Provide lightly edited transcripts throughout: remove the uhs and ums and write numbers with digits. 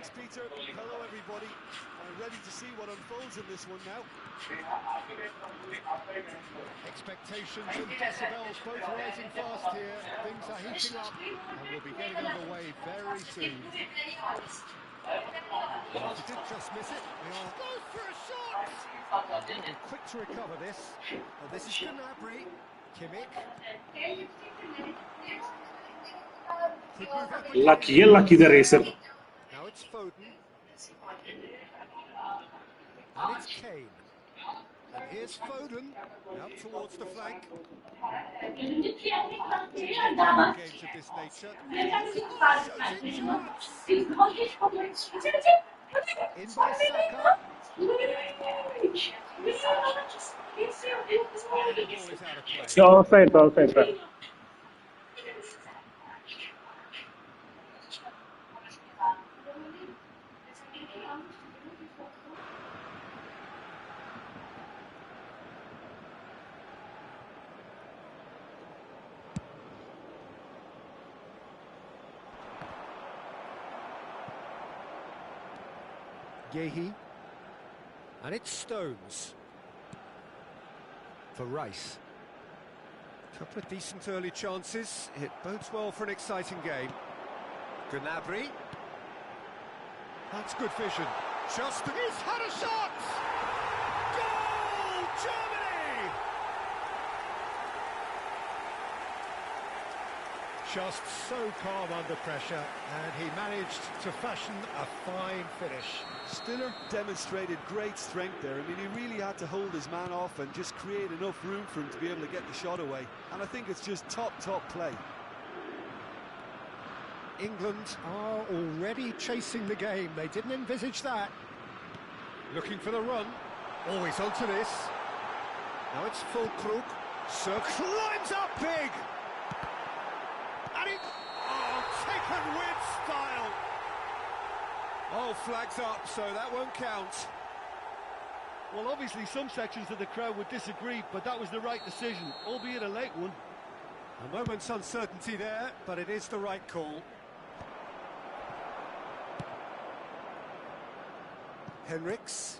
Thanks, Peter. Hello, everybody. I'm ready to see what unfolds in this one now. Expectations and decibels both rising fast here. Things are heating up and we'll be getting underway very soon. Well, if he did just miss it, we are... Goes for a shot! He's going to be quick to recover this. Well, this is Gnabry. Kimmich. Could move up again. Lucky the racer. Now it's Foden. And it's Kane. And here's Foden, out towards the flank. Games of this nature. Shooting chance! In by Saka. The ball is out of play. Offside. Yehi. And it's Stones. For Rice. Couple of decent early chances. It bodes well for an exciting game. Gnabry. That's good vision. Just he's had a shot! Goal! Germany! Just so calm under pressure, and he managed to fashion a fine finish. Stiller demonstrated great strength there. I mean, he really had to hold his man off and just create enough room for him to be able to get the shot away. And I think it's just top play. England are already chasing the game. They didn't envisage that. Looking for the run. Always onto this. Now it's Fulkrug. Sir climbs up big. And it... Oh, taken with style. Oh, flags up, so that won't count. Well, obviously some sections of the crowd would disagree, but that was the right decision, albeit a late one. A moment's uncertainty there, but it is the right call. Henriks.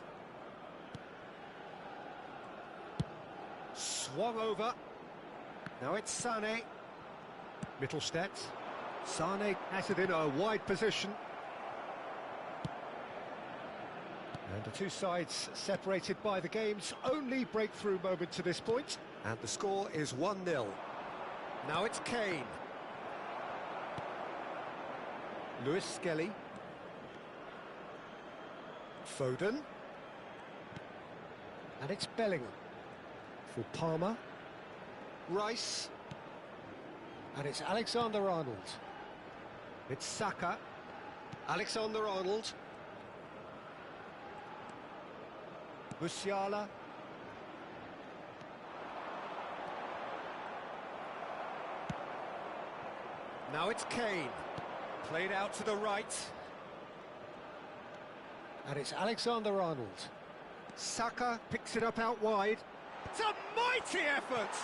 Swung over. Now it's Sane. Mittelstadt. Sane has it in a wide position. And the two sides separated by the game's only breakthrough moment to this point. And the score is 1-0. Now it's Kane. Lewis Skelly. Foden. And it's Bellingham. For Palmer. Rice. And it's Alexander-Arnold. It's Saka. Alexander-Arnold. Musiala. Now it's Kane. Played out to the right. And it's Alexander-Arnold. Saka picks it up out wide. It's a mighty effort!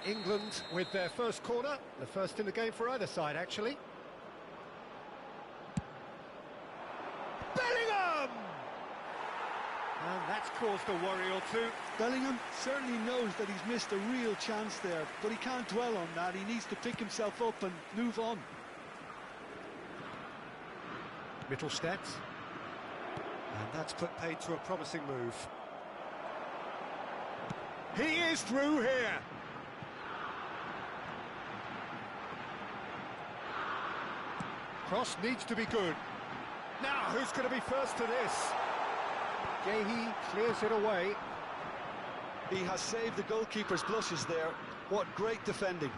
England with their first corner, the first in the game for either side, actually. Bellingham! And that's caused a worry or two. Bellingham certainly knows that he's missed a real chance there, but he can't dwell on that. He needs to pick himself up and move on. Mittelstadt. And that's put paid to a promising move. He is through here. Cross needs to be good. Now, who's going to be first to this? Yehi clears it away. He has saved the goalkeeper's blushes there. What great defending.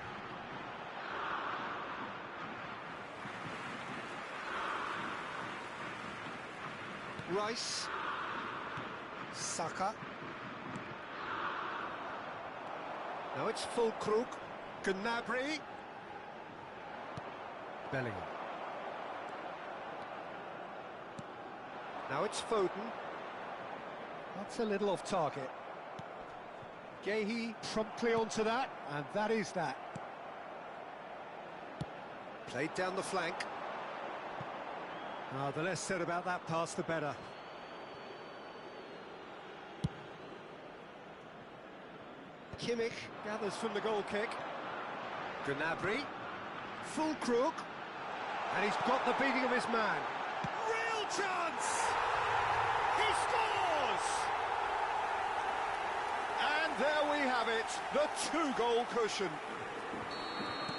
Rice. Saka. Now it's Fulkrug. Gnabry. Bellingham. Now it's Foden. That's a little off target. Gehi promptly onto that, and that is that. Played down the flank. The less said about that pass, the better. Kimmich gathers from the goal kick. Gnabry, full crook, and he's got the beating of his man. Real chance! He scores! And there we have it, the two-goal cushion.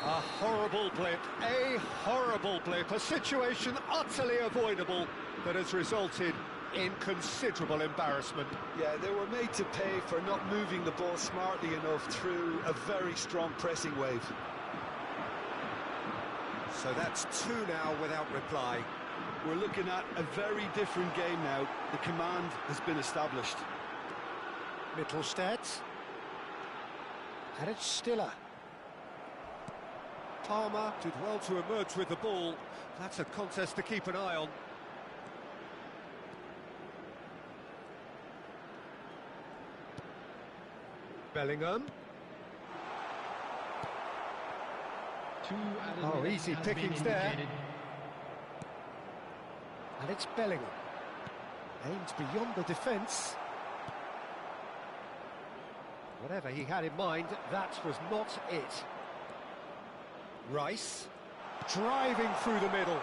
A horrible blip, a situation utterly avoidable that has resulted in considerable embarrassment. Yeah, they were made to pay for not moving the ball smartly enough through a very strong pressing wave. So that's two now without reply. We're looking at a very different game now. The command has been established. Mittelstadt. And it's Stiller. Palmer did well to emerge with the ball. That's a contest to keep an eye on. Bellingham. Oh, easy pickings there. And it's Bellingham. Aims beyond the defence. Whatever he had in mind, that was not it. Rice, driving through the middle.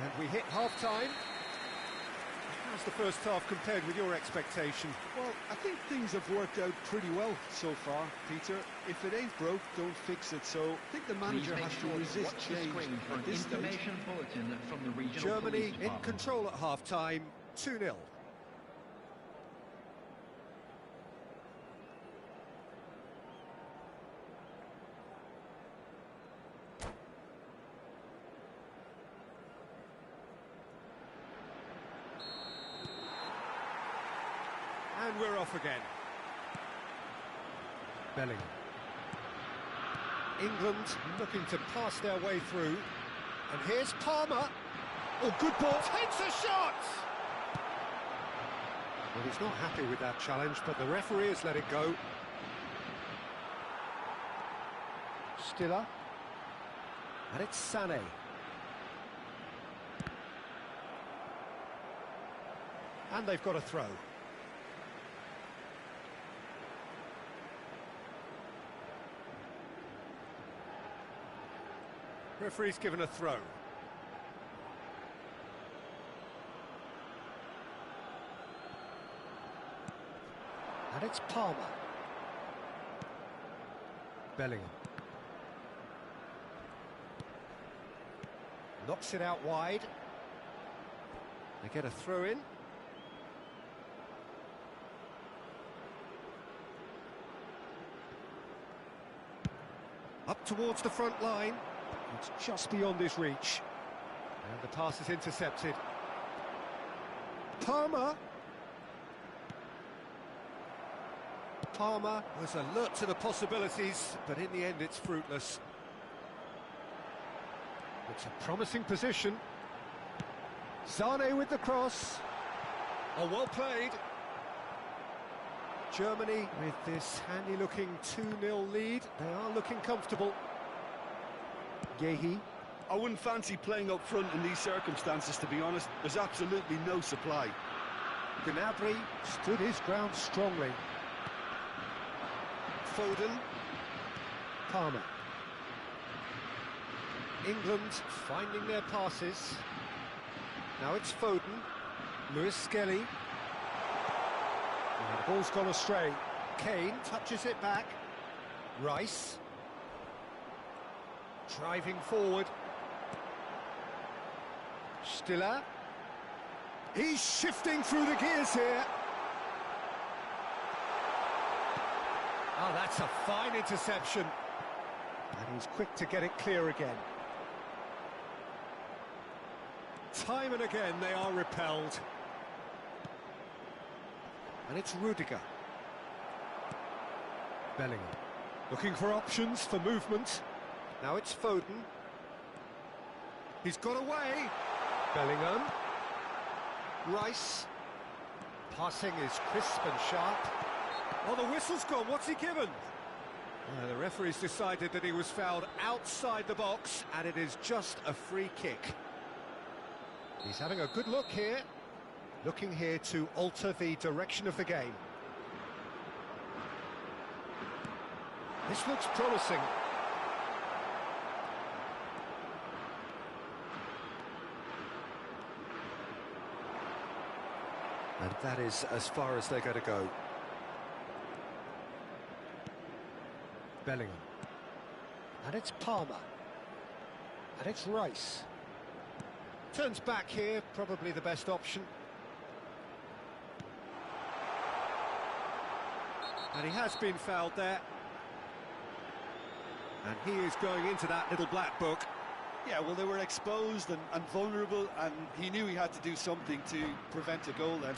And we hit half-time. How's the first half compared with your expectation? Well, I think things have worked out pretty well so far, Peter. If it ain't broke, don't fix it. So I think the manager has to resist change at this stage. Germany in control at half-time, 2-0. And we're off again. Bellingham. England looking to pass their way through. And here's Palmer. Oh, good ball. Takes a shot! Well, he's not happy with that challenge, but the referee has let it go. Stiller. And it's Sané. And they've got a throw. Referee's given a throw. And it's Palmer. Bellingham. Knocks it out wide. They get a throw in. Up towards the front line. It's just beyond his reach. And the pass is intercepted. Palmer. Palmer was alert to the possibilities, but in the end it's fruitless. It's a promising position. Sané with the cross. Oh, well played. Germany with this handy-looking 2-0 lead. They are looking comfortable. Gehi. I wouldn't fancy playing up front in these circumstances, to be honest. There's absolutely no supply. Gnabry stood his ground strongly. Foden. Palmer. England finding their passes. Now it's Foden. Lewis Skelly. And the ball's gone astray. Kane touches it back. Rice. Driving forward. Stiller. He's shifting through the gears here. Oh, that's a fine interception. And he's quick to get it clear again. Time and again they are repelled. And it's Rudiger. Bellingham. Looking for options for movement. Now it's Foden. He's got away. Bellingham. Rice. Passing is crisp and sharp. Oh, the whistle's gone. What's he given? The referee's decided that he was fouled outside the box, and it is just a free kick. He's having a good look here. Looking here to alter the direction of the game. This looks promising. And that is as far as they're going to go. Bellingham. And it's Palmer. And it's Rice. Turns back here, probably the best option. And he has been fouled there. And he is going into that little black book. Yeah, well, they were exposed and vulnerable, and he knew he had to do something to prevent a goal then.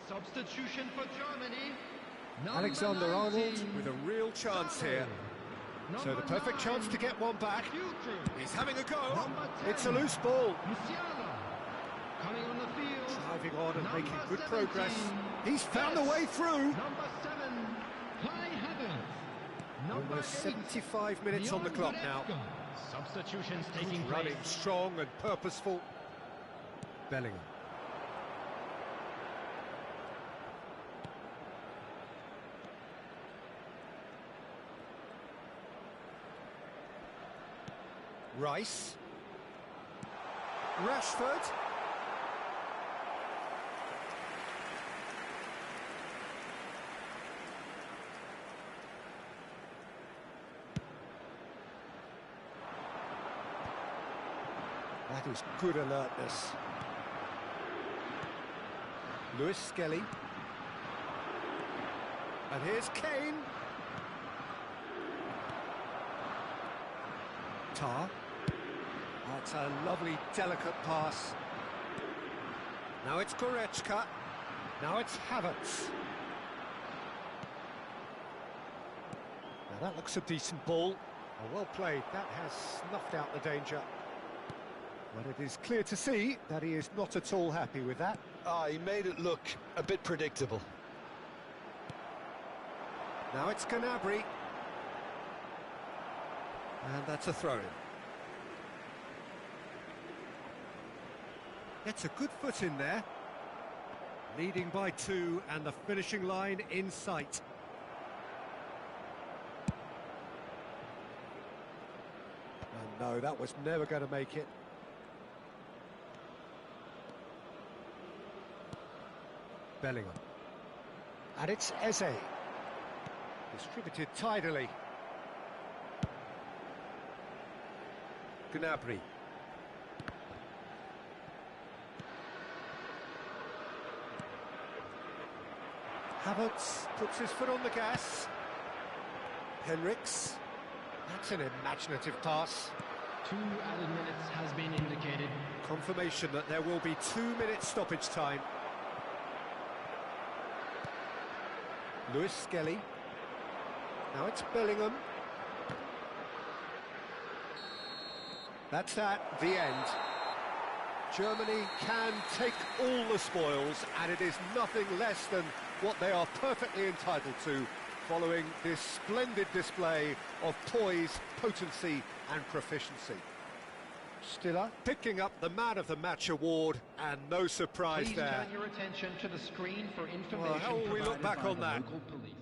Substitution for Germany. Alexander-Arnold with a real chance here. So the perfect chance to get one back. He's having a go. It's a loose ball. Coming on the field. Driving on and making good progress. He's found the way through. Number 7, Kai Havertz. Almost 75 minutes on the clock now. Substitutions taking place. Running strong and purposeful. Bellingham. Rice. Rashford. That is good alertness. Lewis Skelly. And here's Kane. Tar. That's a lovely, delicate pass. Now it's Goretzka. Now it's Havertz. Now that looks a decent ball. Oh, well played. That has snuffed out the danger. But it is clear to see that he is not at all happy with that. He made it look a bit predictable. Now it's Gnabry. And that's a throw-in. Gets a good foot in there. Leading by 2 and the finishing line in sight. And no, that was never going to make it. Bellingham. And it's Eze. Distributed tidily. Gnabry. Havertz puts his foot on the gas. Henriks. That's an imaginative pass. 2 added minutes has been indicated. Confirmation that there will be 2 minutes stoppage time. Lewis Skelly. Now it's Bellingham. That's that, the end. Germany can take all the spoils, and it is nothing less than what they are perfectly entitled to, following this splendid display of poise, potency and proficiency. Stiller picking up the Man of the Match award, and no surprise Please there. turn your attention to the screen for information. Well, how will we look provided back by on the that? local police.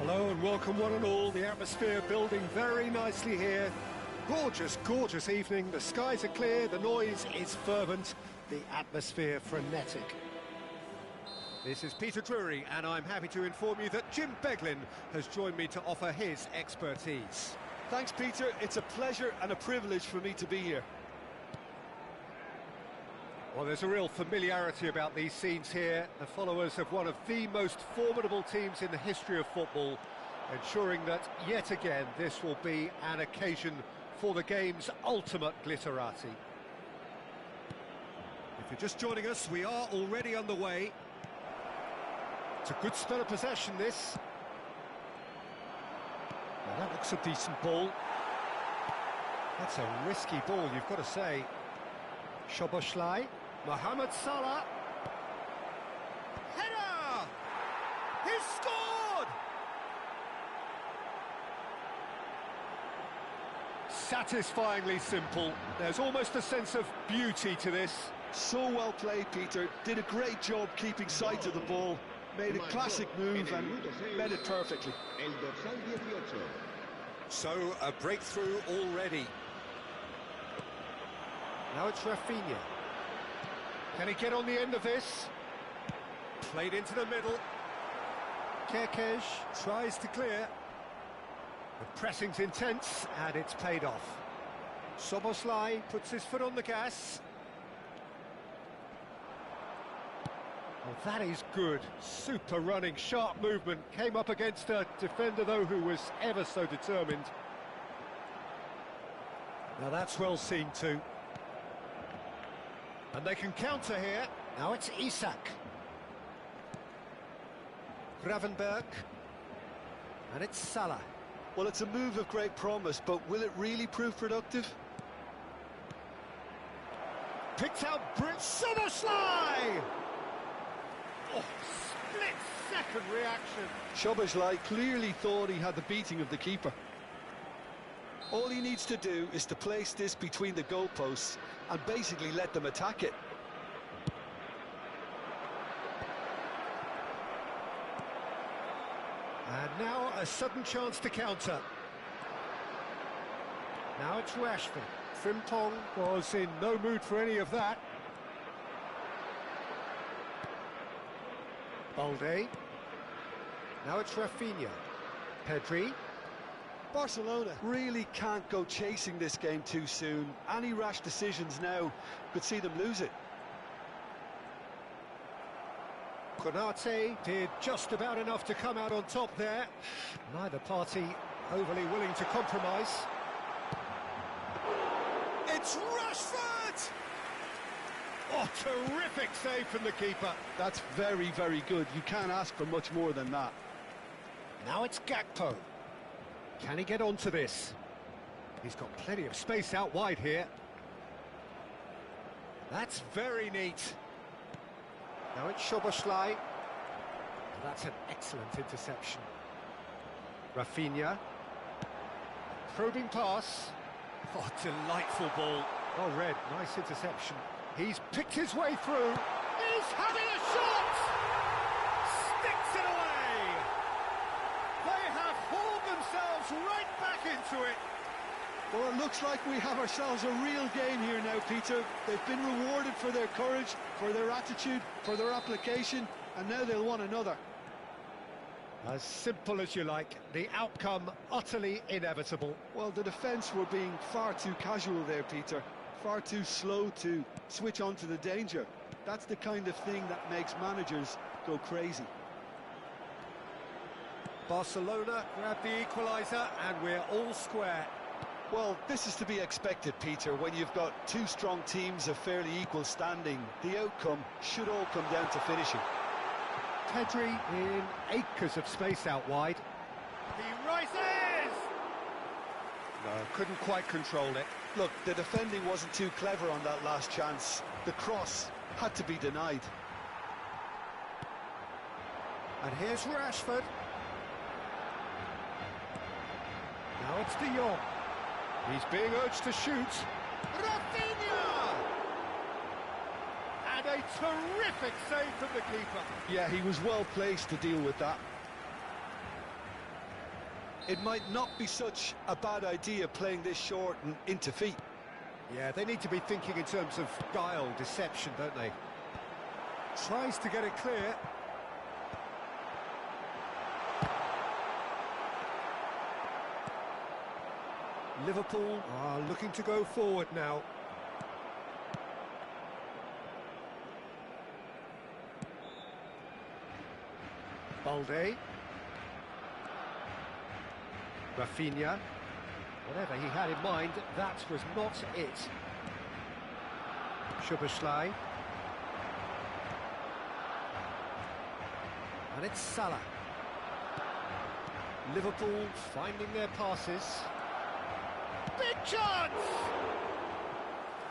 Hello and welcome one and all. The atmosphere building very nicely here. Gorgeous, gorgeous evening. The skies are clear, the noise is fervent, the atmosphere frenetic. This is Peter Drury, and I'm happy to inform you that Jim Beglin has joined me to offer his expertise. Thanks, Peter. It's a pleasure and a privilege for me to be here. Well, there's a real familiarity about these scenes here. The followers of one of the most formidable teams in the history of football, ensuring that, yet again, this will be an occasion for the game's ultimate glitterati. If you're just joining us, we are already underway. It's a good spell of possession, this. Now, that looks a decent ball. That's a risky ball, you've got to say. Szoboszlai. Mohamed Salah. Header! He's scored! Satisfyingly simple. There's almost a sense of beauty to this. So well played, Peter. Did a great job keeping sight of the ball. Made a classic move and met it perfectly. So, a breakthrough already. Now it's Rafinha. Can he get on the end of this? Played into the middle. Kerkez tries to clear. The pressing's intense, and it's paid off. Szoboszlai puts his foot on the gas. Well, that is good. Super running, sharp movement. Came up against a defender, though, who was ever so determined. Now that's well seen too. And they can counter here. Now it's Isak. Gravenberg. And it's Salah. Well, it's a move of great promise, but will it really prove productive? Picked out Szoboszlai! Oh, split-second reaction. Szoboszlai clearly thought he had the beating of the keeper. All he needs to do is to place this between the goalposts and basically let them attack it. And now a sudden chance to counter. Now it's Rashford. Frimpong was in no mood for any of that. Balde. Now it's Rafinha. Pedri. Barcelona really can't go chasing this game too soon. Any rash decisions now could see them lose it. Konate did just about enough to come out on top there. Neither party overly willing to compromise. It's Rashford! Oh, terrific save from the keeper. That's very, very good. You can't ask for much more than that. Now it's Gakpo. Can he get onto this? He's got plenty of space out wide here. That's very neat. Now it's Szoboszlai. That's an excellent interception. Rafinha. Probing pass. Oh, delightful ball. Oh, Red, nice interception. He's picked his way through. He's having a shot! Sticks it away! They have hauled themselves right back into it. Well, it looks like we have ourselves a real game here now, Peter. They've been rewarded for their courage, for their attitude, for their application, and now they'll want another. As simple as you like, the outcome utterly inevitable. Well, the defence were being far too casual there, Peter. Far too slow to switch on to the danger. That's the kind of thing that makes managers go crazy. Barcelona grab the equaliser, and we're all square. Well, this is to be expected, Peter. When you've got two strong teams of fairly equal standing, the outcome should all come down to finishing. Pedri in acres of space out wide. He rises! No, couldn't quite control it. Look, the defending wasn't too clever on that last chance. The cross had to be denied. And here's Rashford. Now it's De Jong. He's being urged to shoot. Rafinha! And a terrific save from the keeper. Yeah, he was well placed to deal with that. it might not be such a bad idea playing this short and into feet. Yeah, they need to be thinking in terms of guile, deception, don't they? Tries to get it clear. Liverpool are looking to go forward now. Balde. Rafinha. Whatever he had in mind, that was not it. Szoboszlai. And it's Salah. Liverpool finding their passes. Big chance!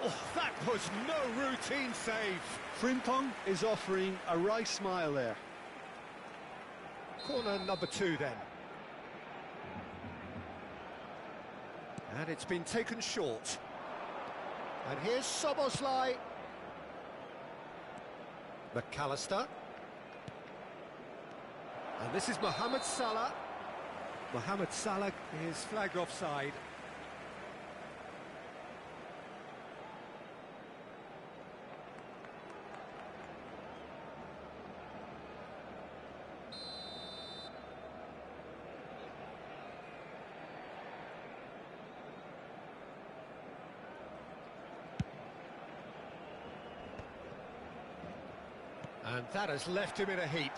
Oh, that was no routine save. Frimpong is offering a wry smile there. Corner number 2 then. And it's been taken short. And here's Szoboszlai. McAllister. And this is Mohamed Salah. Mohamed Salah is flagged offside. And that has left him in a heap.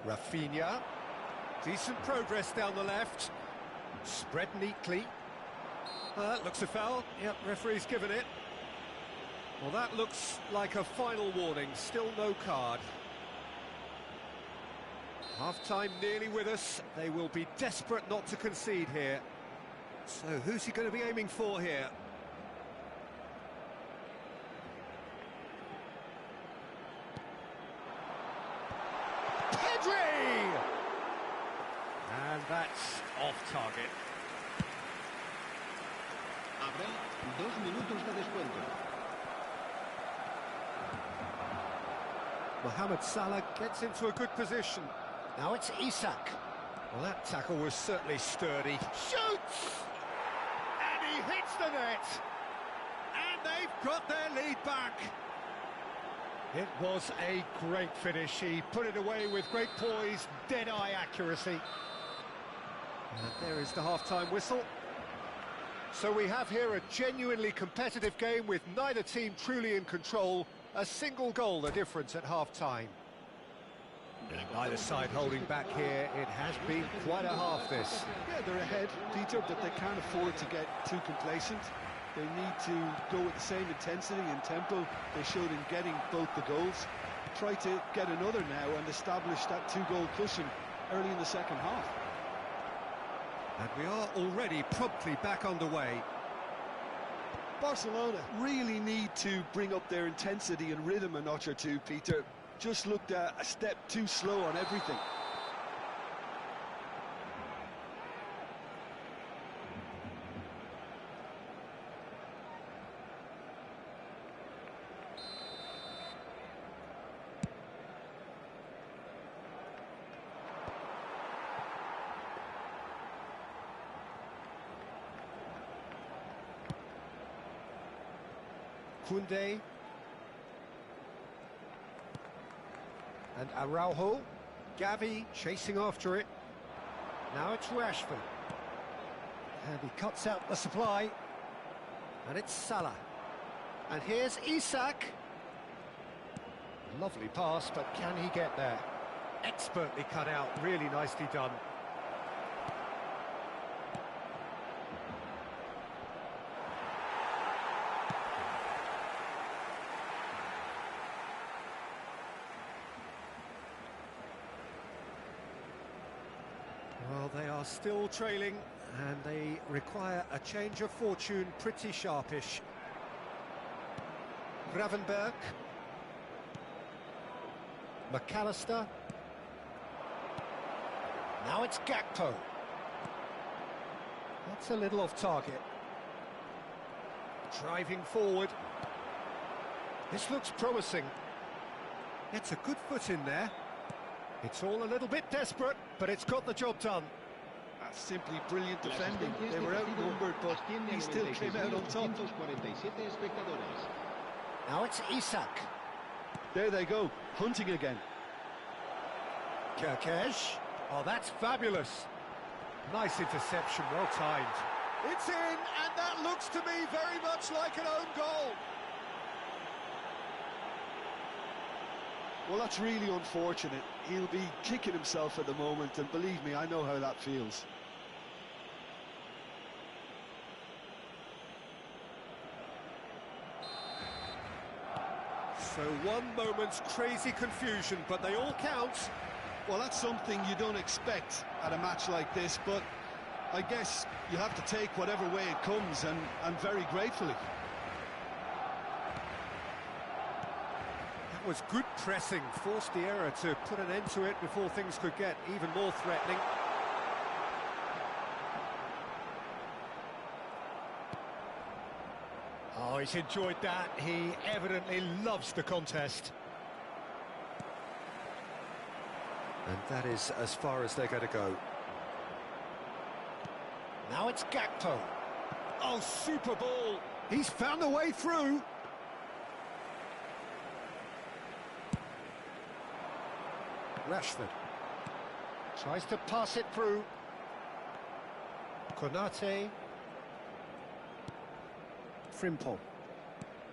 Rafinha. Decent progress down the left. Spread neatly. Looks a foul. Yep, referee's given it. Well, that looks like a final warning. Still no card. Half-time nearly with us. They will be desperate not to concede here. So who's he going to be aiming for here? And that's off target. Habrá 2 minutos de descuento. Mohamed Salah gets into a good position. Now it's Isak. Well, that tackle was certainly sturdy. Shoots! And he hits the net. And they've got their lead back. It was a great finish. He put it away with great poise, dead-eye accuracy. And there is the half-time whistle. So we have here a genuinely competitive game with neither team truly in control. A single goal the difference at half-time. Neither side holding back here. It has been quite a half, this. Yeah, they're ahead, Peter, but they can't afford to get too complacent. They need to go with the same intensity and tempo they showed in getting both the goals. Try to get another now and establish that 2-goal cushion early in the second half. And we are already promptly back underway. Barcelona really need to bring up their intensity and rhythm a notch or two, Peter. Just looked a step too slow on everything. Koundé. And Araujo. Gavi chasing after it. Now it's Rashford. And he cuts out the supply. And it's Salah. And here's Isak. Lovely pass, but can he get there? Expertly cut out, really nicely done. Well, they are still trailing, and they require a change of fortune pretty sharpish. Gravenberg. McAllister. Now it's Gakpo. That's a little off target. Driving forward. This looks promising. It's a good foot in there. It's all a little bit desperate, but it's got the job done. That's simply brilliant defending. They were outnumbered, but he still came out on top. Now it's Isak. There they go, hunting again. Kerkez. Oh, that's fabulous. Nice interception, well timed. It's in, and that looks to me very much like an own goal. Well, that's really unfortunate. He'll be kicking himself at the moment, and believe me, I know how that feels. So one moment's crazy confusion, but they all count. Well, that's something you don't expect at a match like this, but I guess you have to take whatever way it comes, and very gratefully. That was good pressing, forced the error to put an end to it before things could get even more threatening. Oh, he's enjoyed that. He evidently loves the contest. And that is as far as they're going to go. Now it's Gakpo. Oh, super ball. He's found a way through. Rashford tries to pass it through. Konate. Frimpong.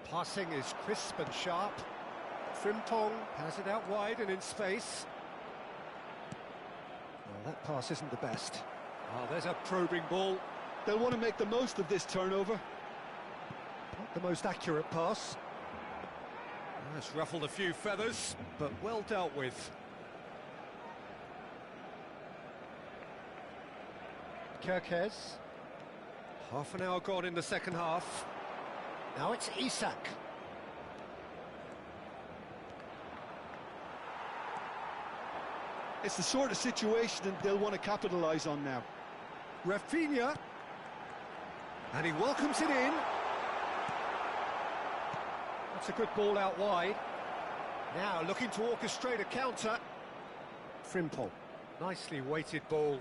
Passing is crisp and sharp. Frimpong has it out wide and in space. Well, that pass isn't the best. Oh, there's a probing ball. They'll want to make the most of this turnover. Not the most accurate pass. It's ruffled a few feathers, but well dealt with. Kerkez. Half an hour gone in the second half. Now it's Isak. It's the sort of situation that they'll want to capitalise on now. Rafinha. And he welcomes it in. That's a good ball out wide. Now looking to orchestrate a counter. Frimpong. Nicely weighted ball.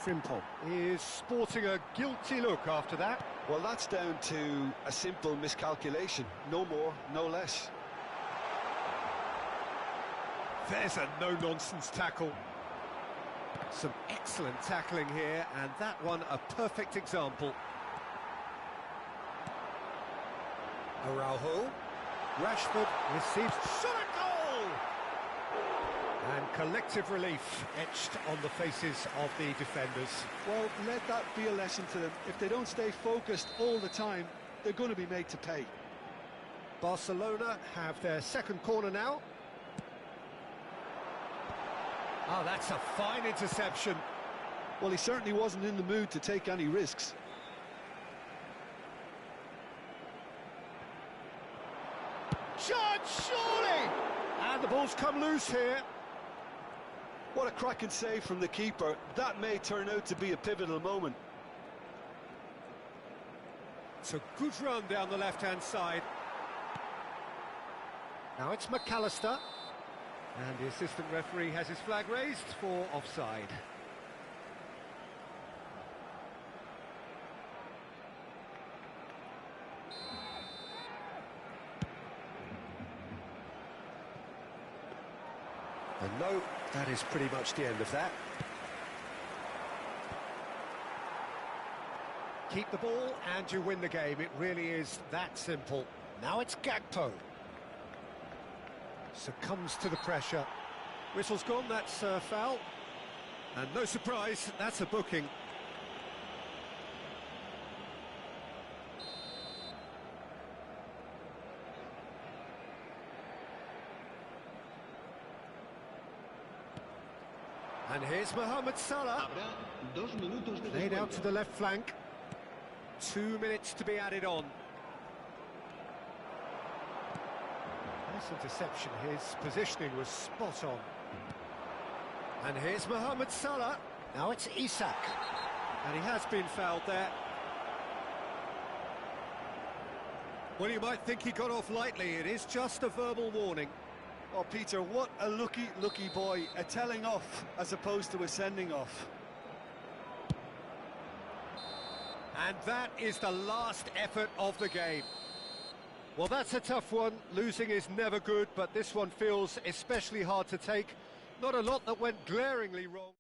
Frimpong is sporting a guilty look after that. Well, that's down to a simple miscalculation. No more, no less. There's a no-nonsense tackle. Some excellent tackling here, and that one a perfect example. Araujo. Rashford receives shot at goal! And collective relief etched on the faces of the defenders. Well, let that be a lesson to them. If they don't stay focused all the time, they're going to be made to pay. Barcelona have their second corner now. Oh, that's a fine interception. Well, he certainly wasn't in the mood to take any risks. Judge, surely! And the ball's come loose here. What a cracking save from the keeper. That may turn out to be a pivotal moment. It's a good run down the left-hand side. Now it's McAllister. And the assistant referee has his flag raised for offside. And no, that is pretty much the end of that. Keep the ball and you win the game. It really is that simple. Now it's Gakpo. Succumbs to the pressure. Whistle's gone, that's a foul. And no surprise, that's a booking. And here's Mohamed Salah. Laid out to the left flank. 2 minutes to be added on. Nice interception, his positioning was spot on. And here's Mohamed Salah. Now it's Isak. And he has been fouled there. Well, you might think he got off lightly, it is just a verbal warning. Oh, Peter, what a lucky boy. A telling off as opposed to a sending off. And that is the last effort of the game. Well, that's a tough one. Losing is never good, but this one feels especially hard to take. Not a lot that went glaringly wrong.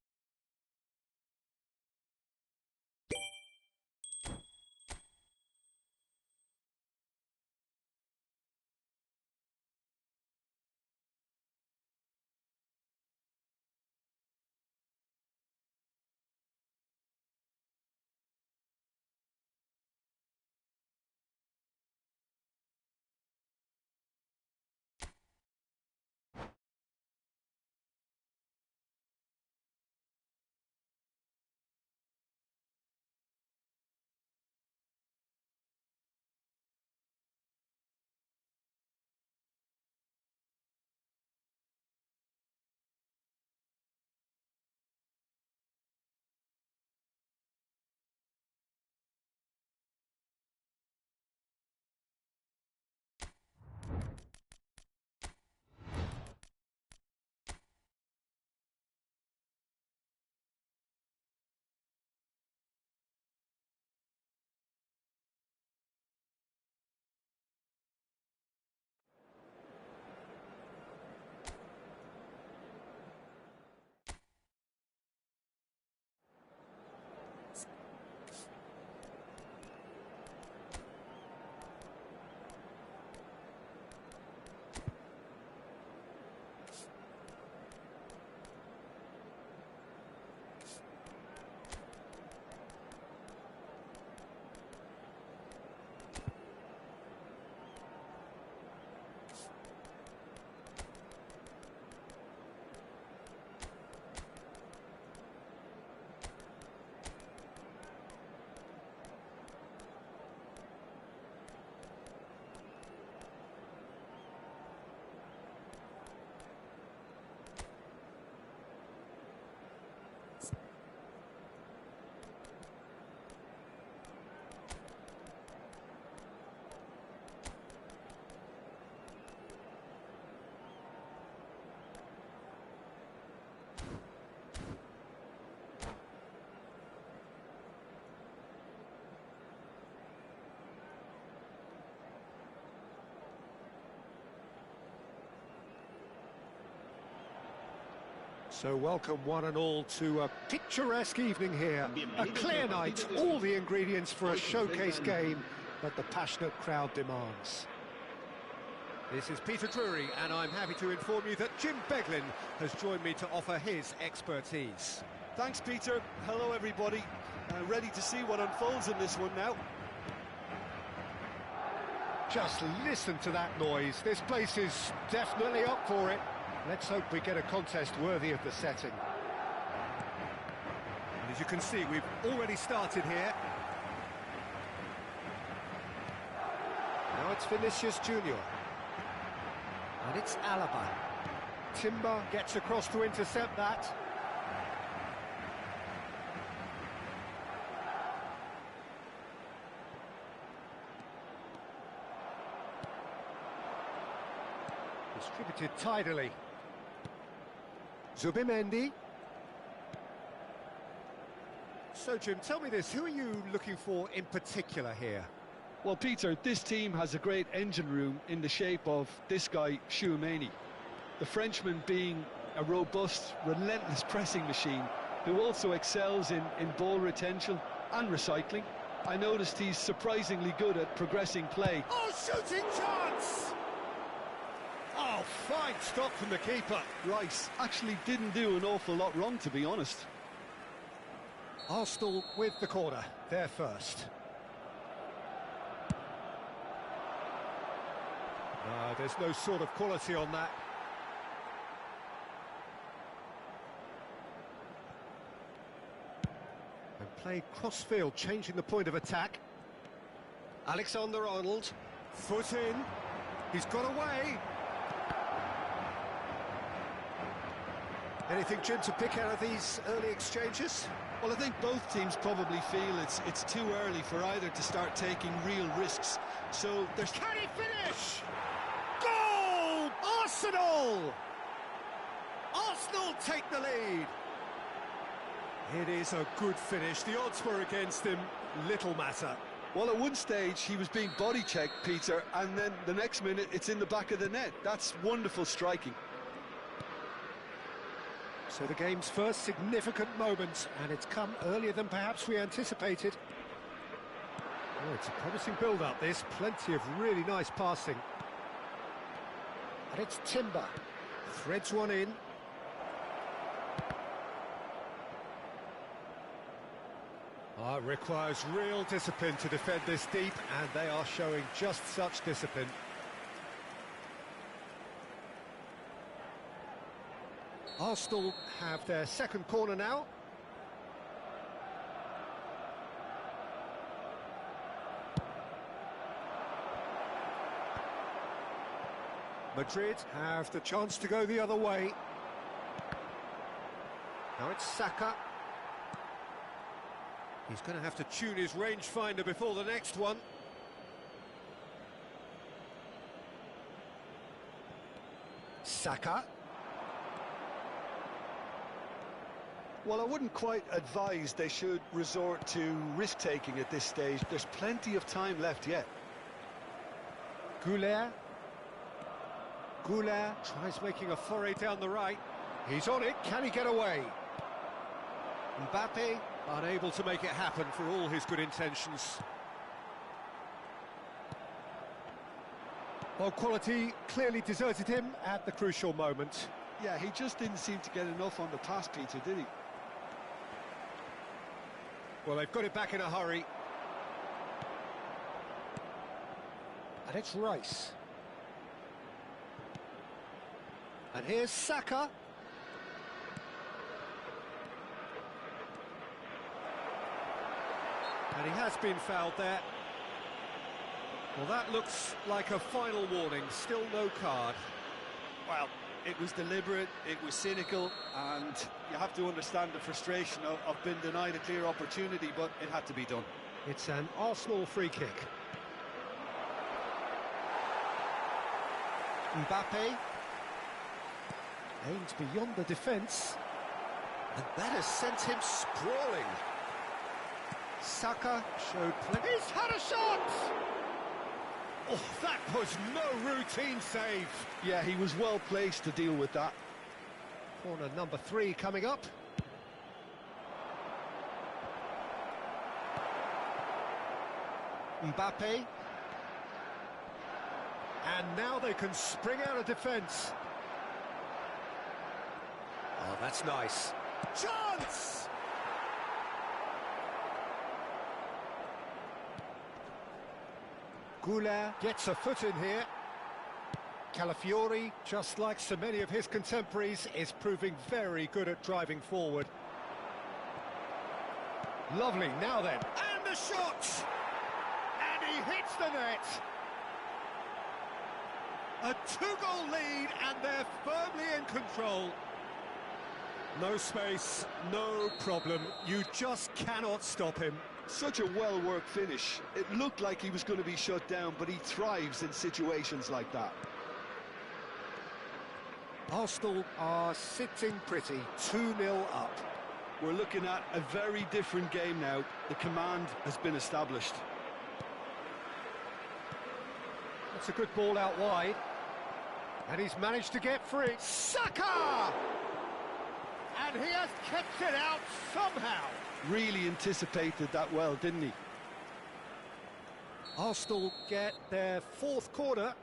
So welcome one and all to a picturesque evening here. A clear night, all the ingredients for a showcase game that the passionate crowd demands. This is Peter Drury, and I'm happy to inform you that Jim Beglin has joined me to offer his expertise. Thanks, Peter. Hello, everybody. Ready to see what unfolds in this one now. Just listen to that noise. This place is definitely up for it. Let's hope we get a contest worthy of the setting. And as you can see, we've already started here. Now it's Vinicius Junior. And it's Alaba. Timber gets across to intercept that. Distributed tidily. Zubimendi. So, Jim, tell me this, who are you looking for in particular here? Well, Peter, this team has a great engine room in the shape of this guy, Tchouaméni. The Frenchman being a robust, relentless pressing machine who also excels in ball retention and recycling. I noticed he's surprisingly good at progressing play. Oh, shooting chance! Oh, fine stop from the keeper. Rice actually didn't do an awful lot wrong, to be honest. Arsenal with the corner, they're first. There's no sort of quality on that. And played cross-field, changing the point of attack. Alexander-Arnold, foot in, he's got away. Anything, Jim, to pick out of these early exchanges? Well, I think both teams probably feel it's too early for either to start taking real risks. So there's... Can he finish? Goal! Arsenal! Arsenal take the lead. It is a good finish. The odds were against him. Little matter. Well, at one stage, he was being body-checked, Peter, and then the next minute, it's in the back of the net. That's wonderful striking. So the game's first significant moment, and it's come earlier than perhaps we anticipated. Oh, it's a promising build-up, this. Plenty of really nice passing. And it's Timber. Threads one in. Oh, it requires real discipline to defend this deep, and they are showing just such discipline. Arsenal have their second corner now. Madrid have the chance to go the other way. Now it's Saka. He's going to have to tune his rangefinder before the next one. Saka. Well, I wouldn't quite advise they should resort to risk-taking at this stage. There's plenty of time left yet. Goulet. Goulet tries making a foray down the right. He's on it. Can he get away? Mbappe unable to make it happen for all his good intentions. Well, quality clearly deserted him at the crucial moment. Yeah, he just didn't seem to get enough on the pass, Peter, did he? Well, they've got it back in a hurry. And it's Rice. And here's Saka. And he has been fouled there. Well, that looks like a final warning. Still no card. Well, it was deliberate, it was cynical, and you have to understand the frustration of being denied a clear opportunity, but it had to be done. It's an Arsenal free kick. Mbappe aims beyond the defence, and that has sent him sprawling. Saka showed plenty. He's had a shot! Oh, that was no routine save. Yeah, he was well placed to deal with that. Corner number 3 coming up. Mbappe. And now they can spring out of defence. Oh, that's nice. Chance! Goulet gets a foot in here. Calafiori, just like so many of his contemporaries, is proving very good at driving forward. Lovely, now then. And the shot! And he hits the net! A 2-goal lead, and they're firmly in control. No space, no problem. You just cannot stop him. Such a well-worked finish. It looked like he was going to be shut down, but he thrives in situations like that. Arsenal are sitting pretty, 2-0 up. We're looking at a very different game now. The command has been established. That's a good ball out wide. And he's managed to get free. Saka! And he has kept it out somehow. Really anticipated that well, didn't he? Arsenal get their 4th corner.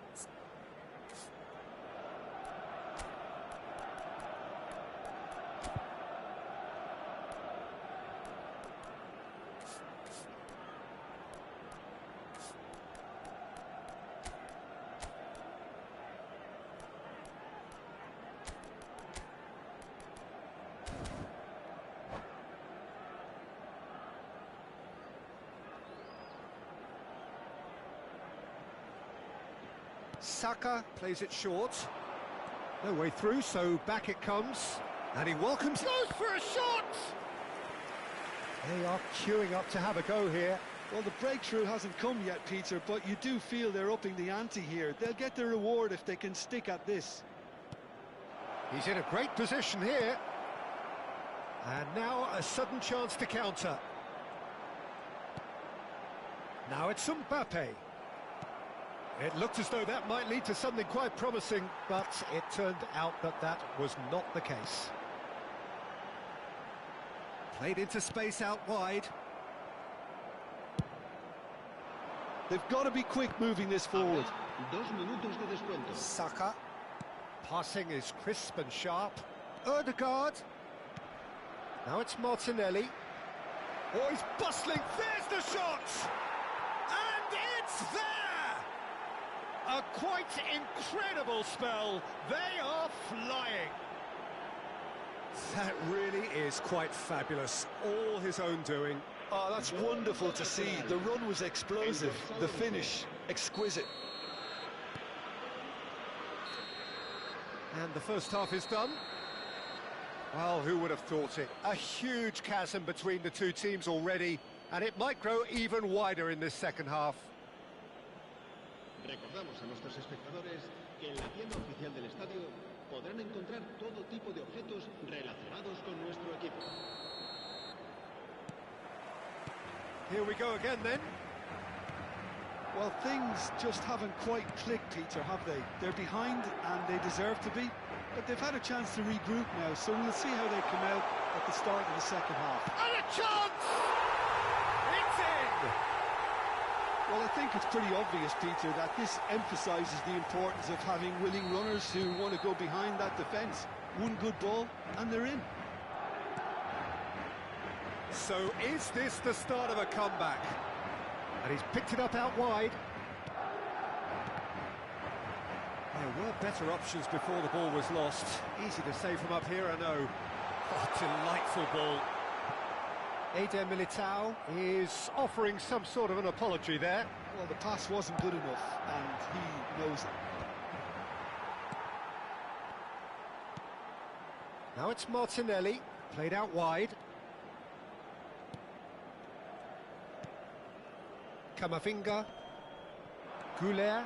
Saka plays it short. No way through, so back it comes. And he welcomes... Goes for a shot! They are queuing up to have a go here. Well, the breakthrough hasn't come yet, Peter, but you do feel they're upping the ante here. They'll get their reward if they can stick at this. He's in a great position here. And now a sudden chance to counter. Now it's Mbappe. It looked as though that might lead to something quite promising, but it turned out that that was not the case. Played into space out wide. They've got to be quick moving this forward. 2 minutos de descuento. Saka. Passing is crisp and sharp. Odegaard. Now it's Martinelli. Oh, he's bustling. There's the shot! And it's there! A quite incredible spell. They are flying. That really is quite fabulous. All his own doing. Oh, that's wonderful to see. The run was explosive, the finish exquisite. And the first half is done. Well, who would have thought it? A huge chasm between the two teams already, and it might grow even wider in this second half. Recordamos a nuestros espectadores que en la tienda oficial del estadio podrán encontrar todo tipo de objetos relacionados con nuestro equipo. Here we go again then. Well, things just haven't quite clicked, Peter, have they? They're behind and they deserve to be, but they've had a chance to regroup now, so we'll see how they come out at the start of the second half. And a chance! It's in! Well, I think it's pretty obvious, Peter, that this emphasises the importance of having willing runners who want to go behind that defence. One good ball and they're in. So is this the start of a comeback? And he's picked it up out wide. There were better options before the ball was lost. Easy to say from up here, I know. Oh, delightful ball. Eder Militao is offering some sort of an apology there. Well, the pass wasn't good enough, and he knows it. Now it's Martinelli, played out wide. Camavinga, Goulet,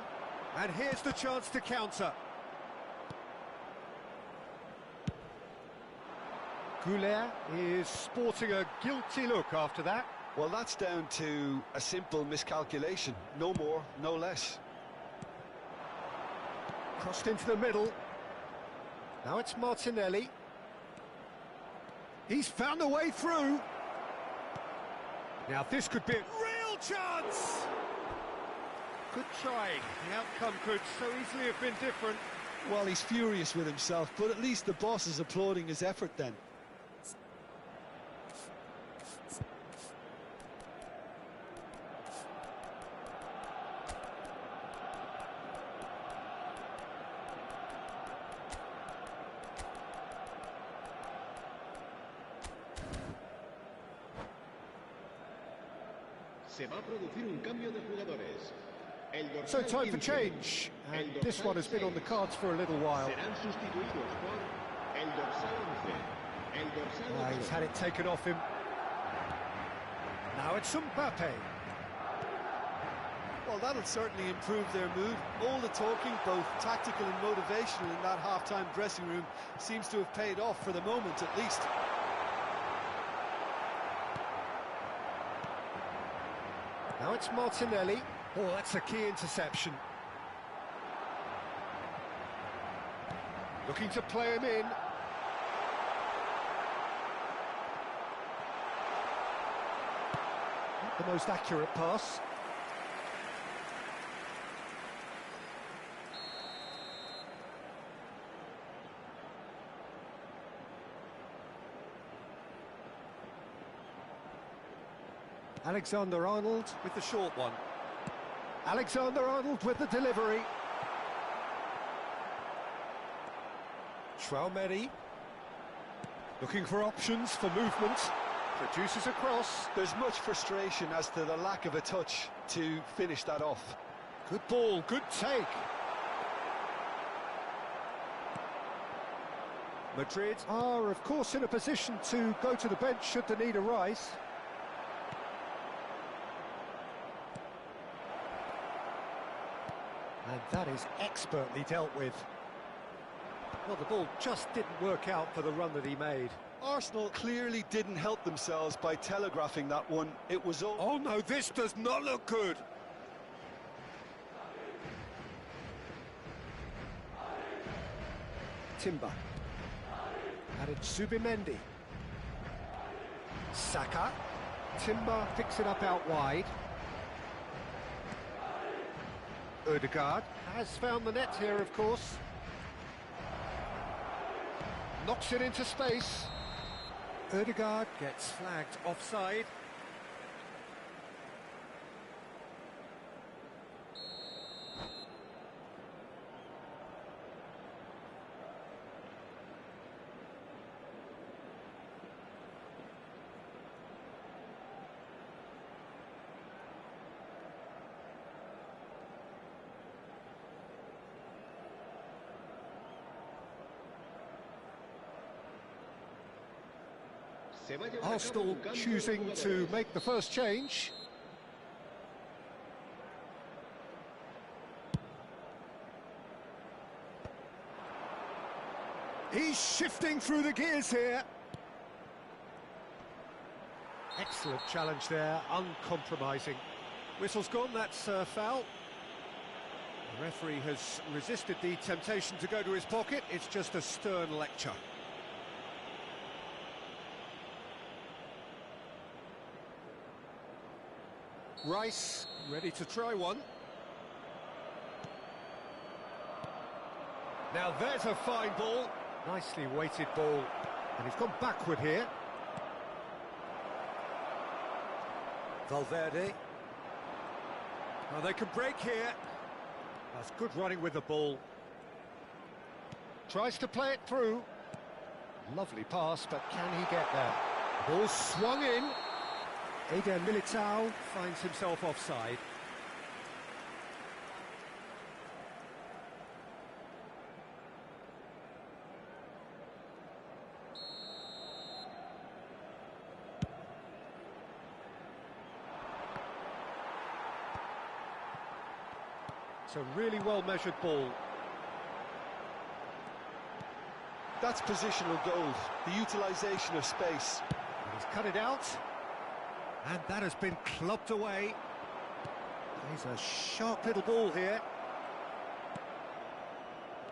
and here's the chance to counter. Goulet is sporting a guilty look after that. Well, that's down to a simple miscalculation. No more, no less. Crossed into the middle. Now it's Martinelli. He's found a way through. Now this could be a real chance! Good trying. The outcome could so easily have been different. Well, he's furious with himself, but at least the boss is applauding his effort then. Se va a producir un cambio de jugadores. So time for change, and this one has been on the cards for a little while. Serán sustituidos por el dorsal 11, el dorsal He's had it taken off him. Now it's Mbappe. Well, that'll certainly improve their mood. All the talking, both tactical and motivational, in that half-time dressing room seems to have paid off for the moment, at least. Now it's Martinelli. Oh, that's a key interception. Looking to play him in. Not the most accurate pass. Alexander-Arnold with the short one. Alexander-Arnold with the delivery. Traumeri looking for options for movement. Produces a cross. There's much frustration as to the lack of a touch to finish that off. Good ball, good take. Madrid are, of course, in a position to go to the bench should the need arise. And that is expertly dealt with. Well, the ball just didn't work out for the run that he made. Arsenal clearly didn't help themselves by telegraphing that one. It was all... Oh no, this does not look good. Timber. And it's Zubimendi. Saka. Timber picks it up out wide. Ødegaard has found the net here, of course. Knocks it into space. Ødegaard gets flagged offside. Arsenal choosing to make the first change. He's shifting through the gears here. Excellent challenge there, uncompromising. Whistle's gone, that's foul. The referee has resisted the temptation to go to his pocket. It's just a stern lecture. Rice, ready to try one. Now there's a fine ball. Nicely weighted ball. And he's gone backward here. Valverde. Well, they can break here. That's good running with the ball. Tries to play it through. Lovely pass, but can he get there? Ball swung in. Eder Militao finds himself offside. It's a really well-measured ball. That's positional gold, the utilisation of space. He's cut it out. And that has been clubbed away. He's a sharp little ball here.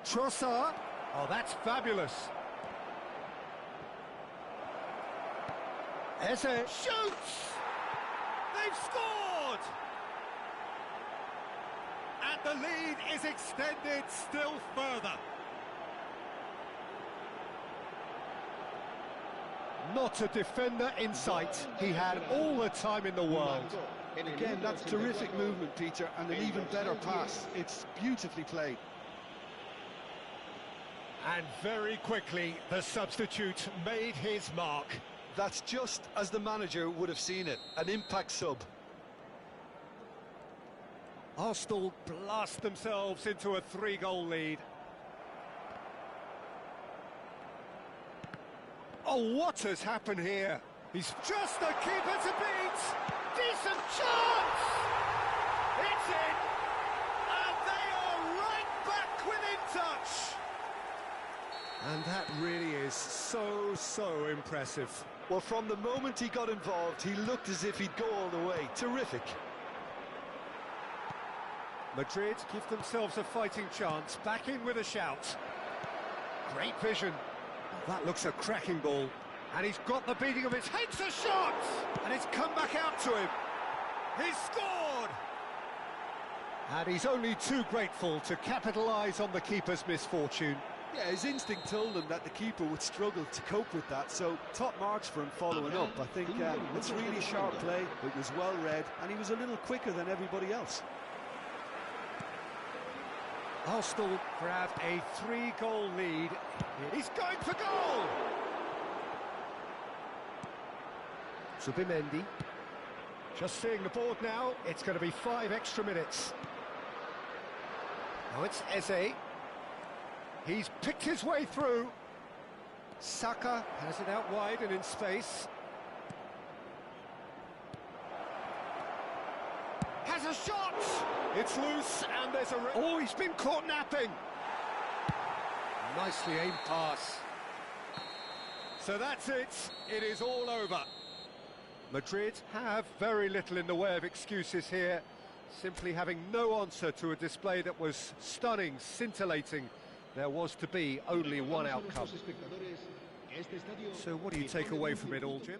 Trossard. Oh, that's fabulous. Eze shoots! They've scored! And the lead is extended still further. Not a defender in sight. He had all the time in the world. Again, that's terrific movement, Peter, and an even better pass. It's beautifully played. And very quickly, the substitute made his mark. That's just as the manager would have seen it, an impact sub. Arsenal blast themselves into a 3-goal lead. Oh, what has happened here? He's just the keeper to beat! Decent chance! It's in! And they are right back within touch! And that really is so impressive. Well, from the moment he got involved, he looked as if he'd go all the way. Terrific. Madrid give themselves a fighting chance, back in with a shout. Great vision. That looks a cracking ball. And he's got the beating of his head. It's a shot! And it's come back out to him. He's scored! And he's only too grateful to capitalise on the keeper's misfortune. Yeah, his instinct told him that the keeper would struggle to cope with that, so top marks for him following up. I think it's really sharp play, it was well read, and he was a little quicker than everybody else. Arsenal grab a 3-goal lead. He's going for goal! Zubimendi. Just seeing the board now, it's going to be 5 extra minutes. Now it's Eze. He's picked his way through. Saka has it out wide and in space. Has a shot! It's loose, and there's a... Oh, he's been caught napping! Nicely aimed pass. So that's it. It is all over. Madrid have very little in the way of excuses here, simply having no answer to a display that was stunning, scintillating. There was to be only one outcome. So what do you take away from it all, Jim?